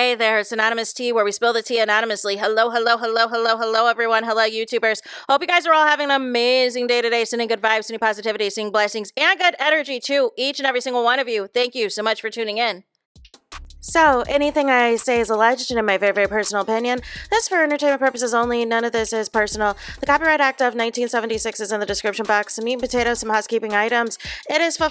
Hey there, it's Anonymous Tea, where we spill the tea anonymously. Hello, everyone. Hello, YouTubers. Hope you guys are all having an amazing day today, sending good vibes, sending positivity, sending blessings, and good energy to each and every single one of you. Thank you so much for tuning in. So, anything I say is alleged and in my very, very personal opinion. This is for entertainment purposes only. None of this is personal. The Copyright Act of 1976 is in the description box. Some meat and potatoes, some housekeeping items. It is free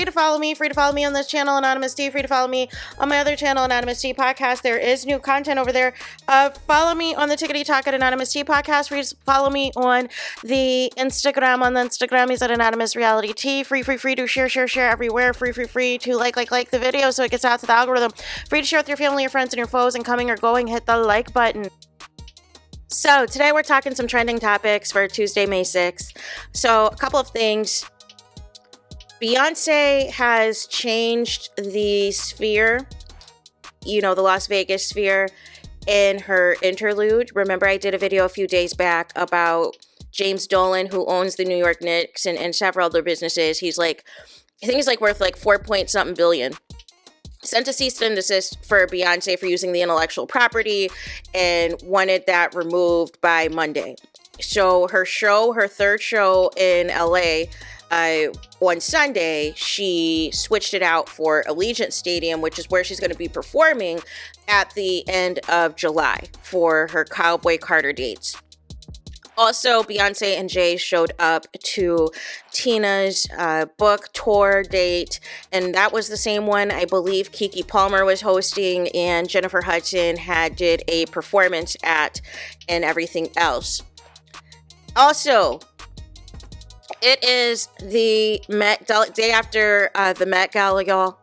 to follow me. Free to follow me on this channel, Anonymous Tea. Free to follow me on my other channel, Anonymous Tea Podcast. There is new content over there. Follow me on the Tickety Talk at Anonymous Tea Podcast. Free to follow me on the Instagram. On the Instagram, he's at Anonymous Reality Tea. Free to share everywhere. Free to like the video so it gets out to the algorithm. Free to share with your family, your friends, and your foes, and coming or going, hit the like button. So today we're talking some trending topics for Tuesday, May 6th. So a couple of things. Beyonce has changed the sphere, the Las Vegas sphere, in her interlude. Remember, I did a video a few days back about James Dolan, who owns the New York Knicks and several other businesses. I think he's worth 4-point-something billion. Sent a cease and desist for Beyonce for using the intellectual property and wanted that removed by Monday. So her third show in LA, on Sunday, she switched it out for Allegiant Stadium, which is where she's going to be performing at the end of July for her Cowboy Carter dates. Also, Beyonce and Jay showed up to Tina's book tour date, and that was the same one I believe Keke Palmer was hosting and Jennifer Hudson did a performance at, and everything else. Also, it is the day after the Met Gala, y'all.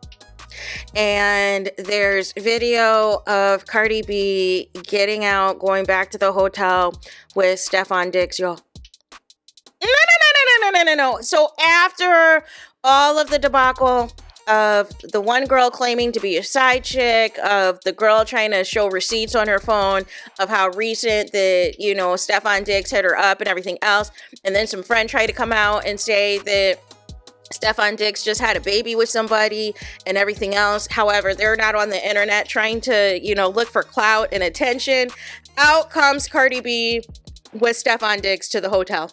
And there's video of Cardi B getting out, going back to the hotel with Stefan Diggs, y'all. No. So after all of the debacle of the one girl claiming to be a side chick, of the girl trying to show receipts on her phone of how recent that, Stefan Diggs hit her up and everything else, and then some friend tried to come out and say that Stefan Diggs just had a baby with somebody and everything else. However, they're not on the internet trying to, look for clout and attention. Out comes Cardi B with Stefan Diggs to the hotel.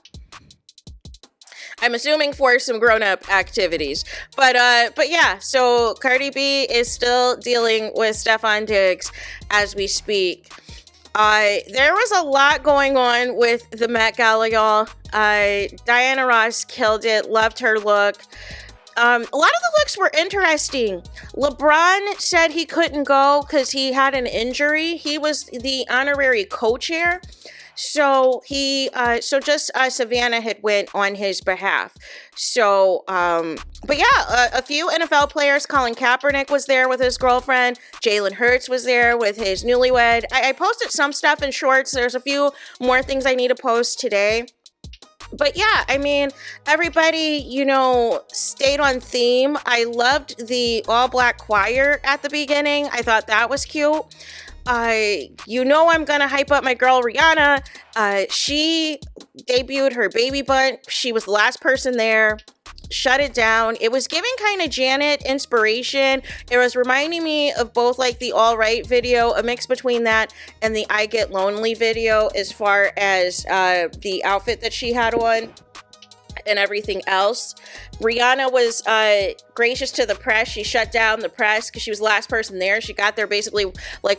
I'm assuming for some grown-up activities. But yeah, so Cardi B is still dealing with Stefan Diggs as we speak. There was a lot going on with the Met Gala, y'all. Diana Ross killed it. Loved her look. A lot of the looks were interesting. LeBron said he couldn't go because he had an injury. He was the honorary co-chair. So Savannah had went on his behalf. So, but yeah, a few NFL players. Colin Kaepernick was there with his girlfriend. Jalen Hurts was there with his newlywed. I posted some stuff in shorts. There's a few more things I need to post today. But yeah, I mean, everybody, stayed on theme. I loved the all-black choir at the beginning. I thought that was cute. I'm gonna hype up my girl Rihanna. She debuted her baby bump. She was the last person there. Shut it down. It was giving kind of Janet inspiration. It was reminding me of both the All Right video, a mix between that and the I Get Lonely video, as far as the outfit that she had on and everything else. Rihanna was gracious to the press. She shut down the press because she was the last person there. She got there basically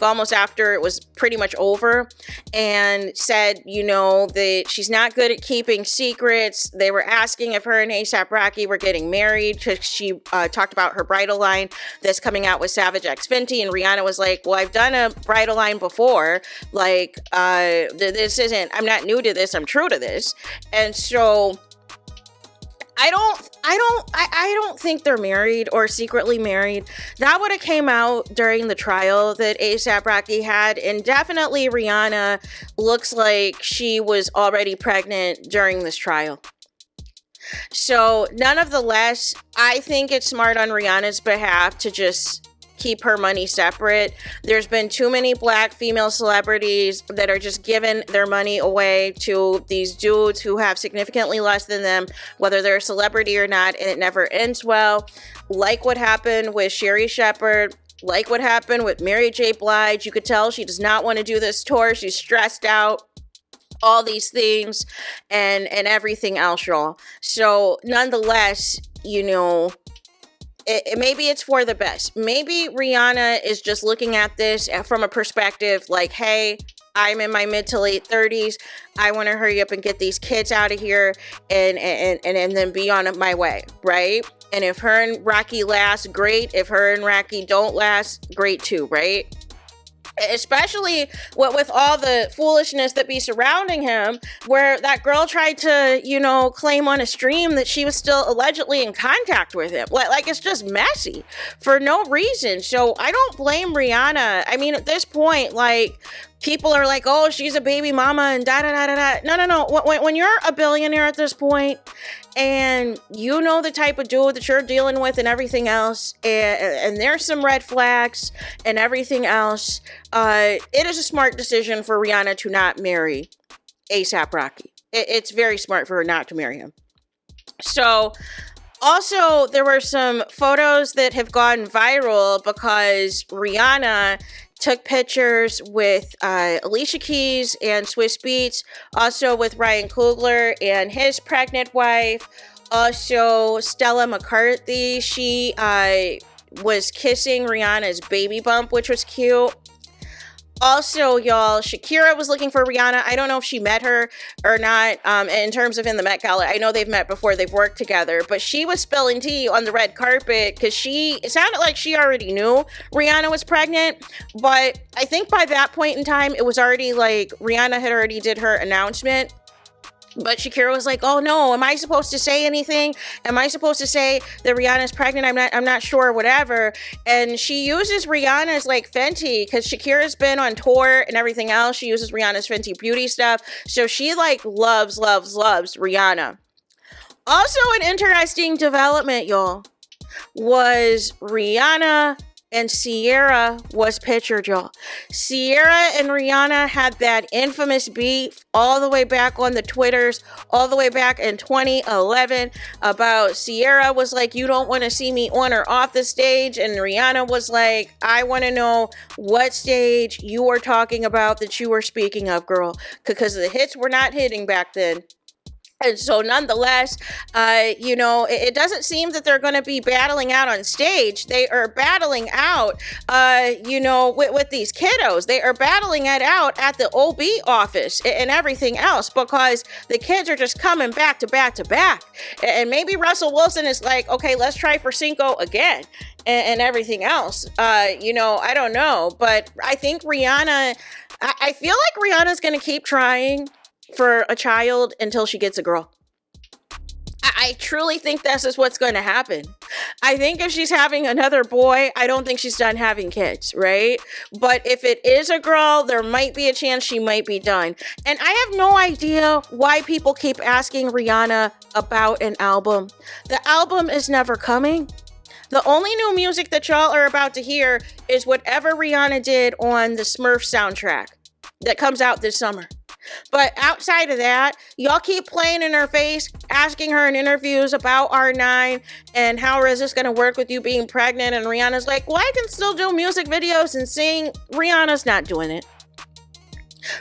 almost after it was pretty much over, and said, that she's not good at keeping secrets. They were asking if her and ASAP Rocky were getting married because she talked about her bridal line that's coming out with Savage X Fenty, and Rihanna was like, well, I've done a bridal line before. This isn't, I'm not new to this, I'm true to this. And so I don't think they're married or secretly married. That would have came out during the trial that A$AP Rocky had, and definitely Rihanna looks like she was already pregnant during this trial. So none of the less, I think it's smart on Rihanna's behalf to just keep her money separate. There's been too many black female celebrities that are just giving their money away to these dudes who have significantly less than them, whether they're a celebrity or not, and it never ends well. Like what happened with Sherry Shepherd, like what happened with Mary J. Blige. You could tell she does not want to do this tour. She's stressed out. All these things and everything else, y'all. So nonetheless, you know, maybe it's for the best. Maybe Rihanna is just looking at this from a perspective like, hey, I'm in my mid to late 30s. I want to hurry up and get these kids out of here and then be on my way, right? And if her and Rocky last, great. If her and Rocky don't last, great too, right? Especially with all the foolishness that be surrounding him, where that girl tried to, you know, claim on a stream that she was still allegedly in contact with him. Like it's just messy for no reason. So I don't blame Rihanna. I mean, at this point, like, people are like, oh, she's a baby mama and da-da-da-da-da. No. When you're a billionaire at this point and you know the type of dude that you're dealing with and everything else, and there's some red flags and everything else, it is a smart decision for Rihanna to not marry A$AP Rocky. It's very smart for her not to marry him. So also, there were some photos that have gone viral because Rihanna took pictures with Alicia Keys and Swiss Beats, also with Ryan Coogler and his pregnant wife, also Stella McCarthy. She was kissing Rihanna's baby bump, which was cute. Also, y'all, Shakira was looking for Rihanna. I don't know if she met her or not in terms of in the Met Gala. I know they've met before. They've worked together. But she was spilling tea on the red carpet because it sounded like she already knew Rihanna was pregnant. But I think by that point in time, it was already like Rihanna had already did her announcement. But Shakira was like, oh no, am I supposed to say anything? Am I supposed to say that Rihanna's pregnant? I'm not sure, whatever. And she uses Rihanna's like Fenty because Shakira's been on tour and everything else. She uses Rihanna's Fenty beauty stuff. So she like loves Rihanna. Also an interesting development, y'all, was Rihanna and Ciara was pictured, y'all. Ciara and Rihanna had that infamous beef all the way back on the Twitters, all the way back in 2011 about Ciara was like, you don't want to see me on or off the stage. And Rihanna was like, I want to know what stage you were talking about that you were speaking of, girl. Because the hits were not hitting back then. And so nonetheless, you know, it doesn't seem that they're going to be battling out on stage. They are battling out, you know, with these kiddos. They are battling it out at the OB office and everything else because the kids are just coming back to back to back. And maybe Russell Wilson is like, okay, let's try for Cinco again and everything else. You know, I don't know. But I think Rihanna, I feel like Rihanna's going to keep trying for a child until she gets a girl. I truly think this is what's going to happen. I think if she's having another boy, I don't think she's done having kids, right? But if it is a girl, there might be a chance she might be done. And I have no idea why people keep asking Rihanna about an album. The album is never coming. The only new music that y'all are about to hear is whatever Rihanna did on the Smurf soundtrack that comes out this summer. But outside of that, y'all keep playing in her face, asking her in interviews about R9 and how is this going to work with you being pregnant. And Rihanna's like, well, I can still do music videos and sing. Rihanna's not doing it.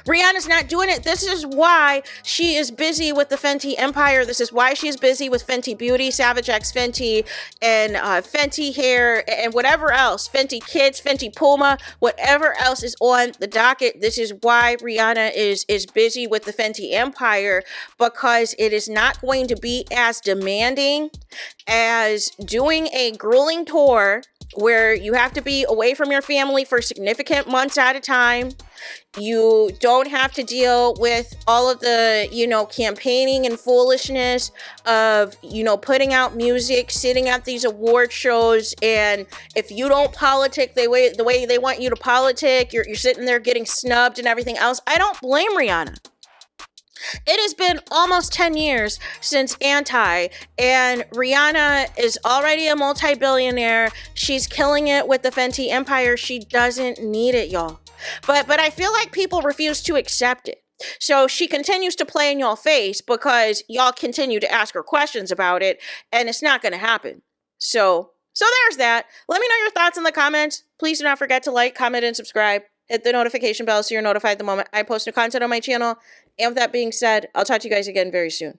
Rihanna's not doing it. This is why she is busy with the Fenty empire. This is why she's busy with Fenty Beauty, Savage X Fenty, and Fenty Hair, and whatever else. Fenty Kids, Fenty Puma, whatever else is on the docket. This is why Rihanna is busy with the Fenty empire, because it is not going to be as demanding as doing a grueling tour where you have to be away from your family for significant months at a time. You don't have to deal with all of the, campaigning and foolishness of, putting out music, sitting at these award shows. And if you don't politic the way they want you to politic, you're sitting there getting snubbed and everything else. I don't blame Rihanna. It has been almost 10 years since Anti, and Rihanna is already a multi-billionaire. She's killing it with the Fenty empire. She doesn't need it, y'all. But I feel like people refuse to accept it. So she continues to play in y'all face because y'all continue to ask her questions about it, and it's not going to happen. So there's that. Let me know your thoughts in the comments. Please do not forget to like, comment, and subscribe. Hit the notification bell so you're notified the moment I post new content on my channel. And with that being said, I'll talk to you guys again very soon.